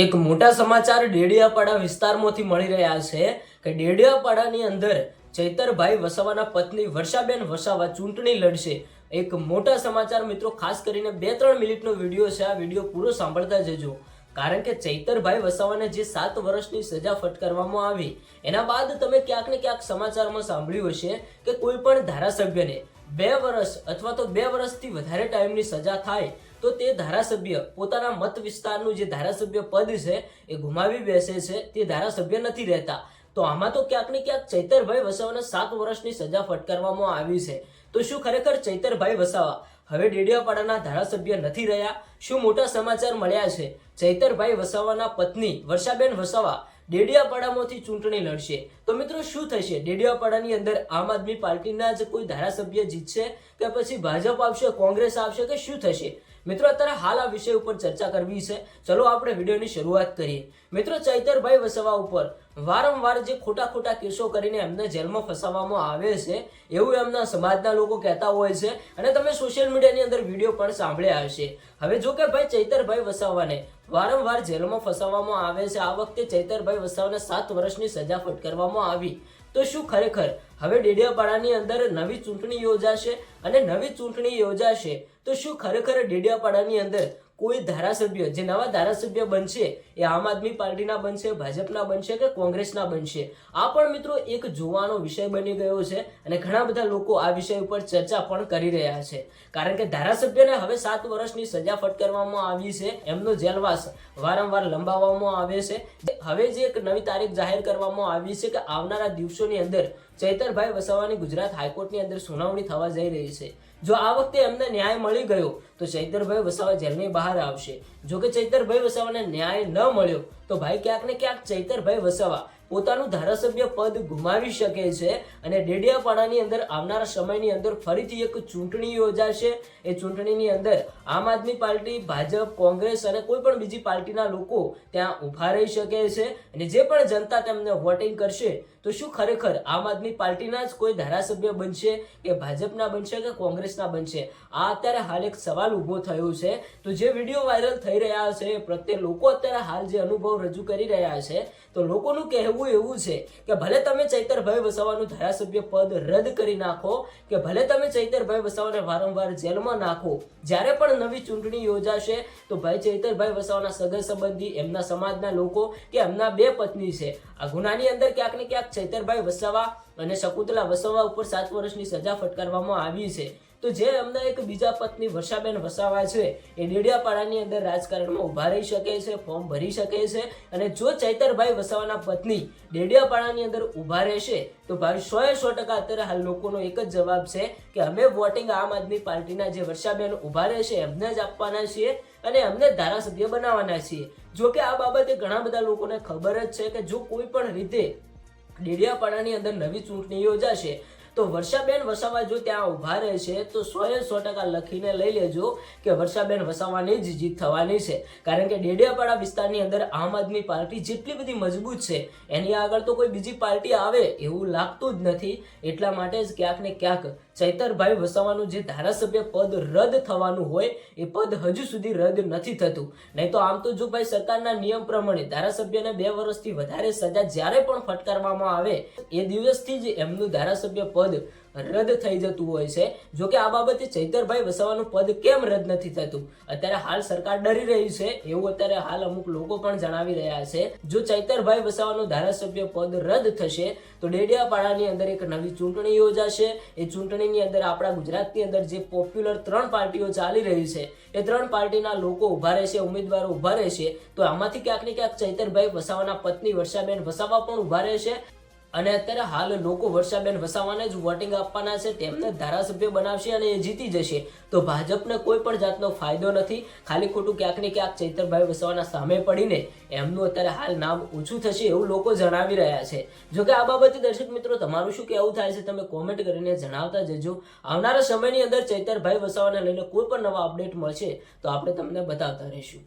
એક મોટા સમાચાર ડેડિયાપાડા વિસ્તારમાંથી મળી રહ્યા છે કે ડેડિયાપાડાની અંદર ચૈતરભાઈ વસાવાના પત્ની વર્ષાબેન વસાવા ચૂંટણી લડશે। એક મોટા સમાચાર મિત્રો, ખાસ કરીને 2-3 મિનિટનો વિડીયો છે। આ વિડીયો પૂરો સાંભળતા જજો, કારણ કે ચૈતરભાઈ વસાવાને જે 7 વર્ષની સજા ફટકારવામાં આવી એના બાદ તમે ક્યાંક ને ક્યાંક સમાચારમાં સાંભળ્યું હશે કે કોઈ પણ ધારાસભ્યને 2 વર્ષ અથવા તો 2 વર્ષથી વધારે ટાઈમની સજા થાય તો તે ધારાસભ્ય પોતાના મત વિસ્તારનું જે ધારાસભ્ય પદ છે એ ગુમાવી બેસે છે, તે ધારાસભ્ય નથી રહેતા। તો આમાં તો ક્યાંક ને ક્યાંક ચૈતરભાઈ વસાવાને 7 વર્ષની સજા ફટકારવામાં આવી છે। તો શું ખરેખર ચૈતરભાઈ વસાવા હવે ડેડિયાપાડાના ધારાસભ્ય નથી રહ્યા? શું મોટા સમાચાર મળ્યા છે? ચૈતરભાઈ વસાવાના પત્ની વર્ષાબેન વસાવા ડેડિયાપાડામાંથી ચૂંટણી લડશે। તો મિત્રો શું થશે? ડેડિયાપાડાની અંદર આમ આદમી પાર્ટીના જ કોઈ ધારાસભ્ય જીતશે કે પછી ભાજપ આવશે, કોંગ્રેસ આવશે કે શું થશે? મિત્રો અત્યારે હાલ આ વિષય ઉપર ચર્ચા કરવી છે। ચલો આપણે વિડીયોની શરૂઆત કરીએ। મિત્રો ચૈતરભાઈ વસાવા ઉપર વારંવાર જે ખોટા કેસો કરીને એમને જેલમાં ફસાવવામાં આવે છે એવું એમના સમાજના લોકો કહેતા હોય છે અને તમે સોશિયલ મીડિયાની અંદર વિડીયો પણ સાંભળ્યા હશે। હવે જો કે ભાઈ ચૈતરભાઈ વસાવાને વારંવાર જેલમાં ફસાવવામાં આવે છે, આ વખતે ચૈતરભાઈ વસાવાને 7 વર્ષની સજા ફટકારવામાં આવી। તો શું ખરેખર હવે ડેડિયાપાડાની અંદર નવી ચૂંટણી યોજાશે? અને નવી ચૂંટણી યોજાશે તો શું ખરેખર ડેડિયાપાડાની અંદર કોઈ ધારાસભ્ય, જે નવા ધારાસભ્ય બનશે એ આમ આદમી પાર્ટીના બનશે, ભાજપના બનશે કે કોંગ્રેસના બનશે? આ પણ મિત્રો એક જોવાનો વિષય બની ગયો છે અને ઘણા બધા લોકો આ વિષય ઉપર ચર્ચા પણ કરી રહ્યા છે, કારણ કે ધારાસભ્યને હવે 7 વર્ષની સજા ફટકારવામાં આવી છે, એમનો જેલવાસ વારંવાર લંબાવવામાં આવે છે। હવે જે એક નવી તારીખ જાહેર કરવામાં આવી છે કે આવનારા દિવસોની અંદર ચૈતરભાઈ વસાવાની ગુજરાત હાઈકોર્ટની અંદર સુનાવણી થવા જઈ રહી છે। જો આ વખતે એમને ન્યાય મળી ગયો તો ચૈતરભાઈ વસાવા જેલની બહાર આવશે। જો કે ચૈતરભાઈ વસાવાને ન્યાય ન મળ્યો તો ભાઈ ક્યાંક ને ક્યાંક ચૈતરભાઈ વસાવા પોતાનું ધારાસભ્ય પદ ગુમાવી શકે છે અને ડેડિયાપાડાની અંદર આવનારા સમયની અંદર ફરીથી એક ચૂંટણી યોજાશે। એ ચૂંટણીની અંદર આમ આદમી પાર્ટી, ભાજપ, કોંગ્રેસ અને કોઈ પણ બીજી પાર્ટીના લોકો ત્યાં ઊભા રહી શકે છે અને જે પણ જનતા તેમને વોટિંગ કરશે તો શું ખરેખર આમ આદમી પાર્ટીના જ કોઈ ધારાસભ્ય બનશે કે ભાજપના બનશે કે કોંગ્રેસના બનશે? આ અત્યારે હાલ એક સવાલ ઊભો થયો છે। તો જે વિડીયો વાયરલ થઈ રહ્યા છે એ પ્રત્યે લોકો અત્યારે હાલ જે અનુભવ રજૂ કરી રહ્યા છે, તો લોકોનું કહેવું એવું છે કે ભલે તમે ચૈતરભાઈ વસાવાનું ધારાસભ્ય પદ રદ કરી નાખો, કે ભલે તમે ચૈતરભાઈ વસાવાને વારંવાર જેલમાં નાખો, જ્યારે પણ નવી ચૂંટણી યોજાશે તો ભાઈ ચૈતરભાઈ વસાવાના સગા સંબંધી, એમના સમાજના લોકો કે એમના 2 પત્ની છે, આ ગુનાની અંદર ક્યાંક ને ક્યાંક ચૈતરભાઈ વસાવા અને શકુંતલા વસાવા ઉપર 7 વર્ષની સજા ફટકારવામાં આવી છે। તો જે એમના એક બીજા પત્ની વર્ષાબેન વસાવા છે એ ડેડિયાપાડાની અંદર રાજકારણમાં ઊભા રહી શકે છે, ફોર્મ ભરી શકે છે અને જો ચૈતરભાઈ વસાવાના પત્ની ડેડિયાપાડાની અંદર ઊભા રહેશે તો ભાઈ 100% અત્યારે હાલ લોકોનો એક જ જવાબ છે કે અમે વોટિંગ આમ આદમી પાર્ટીના જે વર્ષાબેન ઊભા રહેશે એમને જ આપવાના છીએ અને એમને ધારાસભ્ય બનાવવાના છીએ। જો કે આ બાબતે ઘણા બધા લોકોને ખબર જ છે કે જો કોઈ પણ રીતે ડેડિયાપાડાની અંદર નવી ચૂંટણી યોજાશે તો વર્ષાબેન વસાવા જો ત્યાં ઊભા રહેશે તો 100% લખીને લઈ લેજો કે વર્ષાબેન વસાવાની જ જીત થવાની છે, કારણ કે ડેડિયાપાડા વિસ્તારની અંદર આમ આદમી પાર્ટી જેટલી બધી મજબૂત છે એની આગળ તો કોઈ બીજી પાર્ટી આવે એવું લાગતું જ નથી। એટલા માટે જ ક્યાંક ને ક્યાંક ચૈતરભાઈ વસાવાનું જે ધારાસભ્ય પદ રદ થવાનું હોય એ પદ હજુ સુધી રદ નથી થતું। નહીં તો આમ તો જો ભાઈ સરકારના નિયમ પ્રમાણે ધારાસભ્યને 2 વર્ષથી વધારે સજા જ્યારે પણ ફટકારવામાં આવે એ દિવસથી જ એમનું ધારાસભ્ય પદ રદ થઈ જતું હોય છે। જો કે આ બાબતે ચૈતરભાઈ વસાવાનું પદ કેમ રદ નથી થતું, અત્યારે હાલ સરકાર ડરી રહી છે એવું અત્યારે હાલ અમુક લોકો પણ જણાવી રહ્યા છે। જો ચૈતરભાઈ વસાવાનું ધારાસભ્ય પદ રદ થશે તો ડેડિયાપાડાની અંદર એક નવી ચૂંટણી યોજાશે। એ ચૂંટણીની અંદર આપણા ગુજરાતની અંદર જે પોપ્યુલર 3 પાર્ટીઓ ચાલી રહી છે એ 3 પાર્ટીના લોકો ઊભા રહેશે, ઉમેદવારો ઊભા રહેશે, તો આમાંથી ક્યાંક ને ક્યાંક ચૈતરભાઈ વસાવાના પત્ની વર્ષાબેન વસાવા પણ ઊભા રહેશે અને અત્યારે હાલ લોકો વર્ષાબેન વસાવાને જ વોટિંગ આપવાના છે, તેમને ધારાસભ્ય બનાવશે અને એ જીતી જશે। તો ભાજપને કોઈ પણ જાતનો ફાયદો નથી, ખાલી ખોટું ક્યાંક ને ક્યાંક ચૈતરભાઈ વસાવાના સામે પડીને એમનું અત્યારે હાલ નામ ઓછું થશે એવું લોકો જણાવી રહ્યા છે। જો કે આ બાબતે દર્શક મિત્રો તમારું શું કહેવું થાય છે તમે કોમેન્ટ કરીને જણાવતા જજો। આવનારા સમયની અંદર ચૈતરભાઈ વસાવાને લઈને કોઈ પણ નવા અપડેટ મળશે તો આપણે તમને બતાવતા રહીશું।